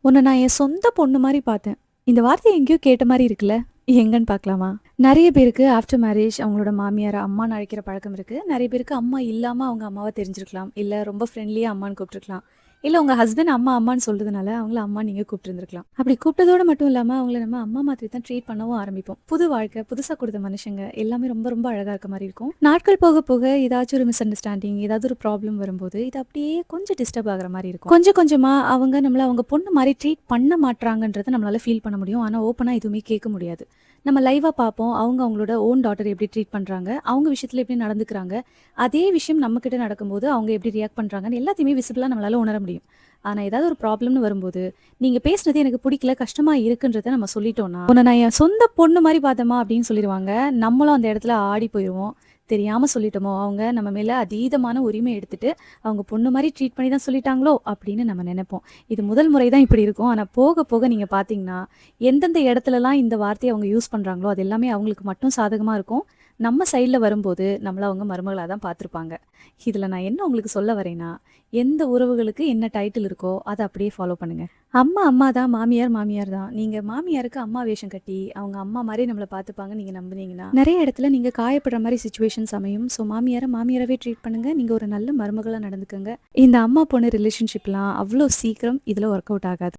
உன்னை நான் என் சொந்த பொண்ணு மாதிரி பார்த்தேன். இந்த வார்த்தையை எங்கேயோ கேட்ட மாதிரி இருக்குல்ல? எங்கன்னு பார்க்கலாமா? நிறைய பேருக்கு ஆஃப்டர் மேரேஜ் அவங்களோட மாமியாரை அம்மான்னு அழைக்கிற பழக்கம் இருக்கு. நிறைய பேருக்கு அம்மா இல்லாம அவங்க அம்மாவா தெரிஞ்சிருக்கலாம். இல்ல ரொம்ப ஃப்ரெண்ட்லியா அம்மான்னு கூப்பிட்டுருக்கலாம். இல்ல உங்க ஹஸ்பண்ட் அம்மா அம்மான்னு சொல்றதுனால அவங்கள அம்மா நீங்க கூப்பிட்டுருந்துருக்கலாம். அப்படி கூப்பிட்டதோட மட்டும் இல்லாம அவங்கள நம்ம அம்மா மாதிரி தான் ட்ரீட் பண்ணவும் ஆரம்பிப்போம். புது வாழ்க்கை, புதுசா கொடுத்த மனுஷங்க எல்லாமே ரொம்ப ரொம்ப அழகா இருக்க மாதிரி இருக்கும். நாட்கள் போக போக ஏதாச்சும் ஒரு மிஸ் அண்டர்ஸ்டாண்டிங், ஏதாவது ஒரு ப்ராப்ளம் வரும்போது இது அப்படியே கொஞ்சம் டிஸ்டர்ப் ஆகுற மாதிரி இருக்கும். கொஞ்சம் கொஞ்சமா அவங்க நம்மள அவங்க பொண்ணு மாதிரி ட்ரீட் பண்ண மாட்றாங்கன்றத நம்மளால ஃபீல் பண்ண முடியும். ஆனா ஓப்பனா எதுவுமே கேட்க முடியாது. நம்ம லைவா பார்ப்போம். அவங்க அவங்களோட ஓன் டாட்டர் எப்படி ட்ரீட் பண்றாங்க, அவங்க விஷயத்துல எப்படி நடந்துக்கிறாங்க, அதே விஷயம் நம்ம கிட்ட நடக்கும்போது அவங்க எப்படி ரியாக்ட் பண்றாங்கன்னு எல்லாத்தையுமே விசிபிளா நம்மளால உணர முடியும். ஆனா ஏதாவது ஒரு ப்ராப்ளம்னு வரும்போது, நீங்க பேசுனது எனக்கு பிடிக்கல, கஷ்டமா இருக்குன்றத நம்ம சொல்லிட்டோம்னா, உன்ன நான் என் சொந்த பொண்ணு மாரி பார்த்தேம்மா அப்படின்னு சொல்லிருவாங்க. நம்மளும் அந்த இடத்துல ஆடி போயிருவோம். தெரியாம சொல்லிட்டோமோ, அவங்க நம்ம மேல அதீதமான உரிமை எடுத்துட்டு, அவங்க பொண்ணு மாரி ட்ரீட் பண்ணி தான் சொல்லிட்டாங்களோ அப்படின்னு நம்ம நெனைப்போம். இது முதல் முறை தான் இப்படி இருக்கும். ஆனா போக போக நீங்க பார்த்தீங்கன்னா, எந்தெந்த இடத்துலலாம் இந்த வார்த்தைய அவங்க யூஸ் பண்றாங்களோ, அது எல்லாமே அவங்களுக்கு மட்டும் சாதகமா இருக்கும். நம்ம சைட்ல வரும்போது, நம்மள அவங்க மருமகளா தான் பார்த்துருப்பாங்க. இதுல நான் என்ன உங்களுக்கு சொல்ல வரேன்னா, எந்த உறவுகளுக்கு என்ன டைட்டில் இருக்கோ, அத அப்படியே ஃபாலோ பண்ணுங்க. அம்மா அம்மா தான், மாமியார் மாமியார் தான். நீங்க மாமியாருக்கு அம்மா வேஷம் கட்டி, அவங்க அம்மா மாரி நம்மள பார்த்துப்பாங்கன்னு நீங்க நம்புனீங்கன்னா, நெறைய இடத்துல நீங்க காயப்படுற மாரி சிச்சுவேஷன்ஸ் அமையும். ஸோ மாமியார மாமியாராவே ட்ரீட் பண்ணுங்க. நீங்க ஒரு நல்ல மருமகளா நடந்துக்கங்க. இந்த அம்மா பொண்ணு ரிலேஷன்ஷிப்லாம் அவ்ளோ சீக்கிரம் இதுல ஒர்க் அவுட் ஆகாது.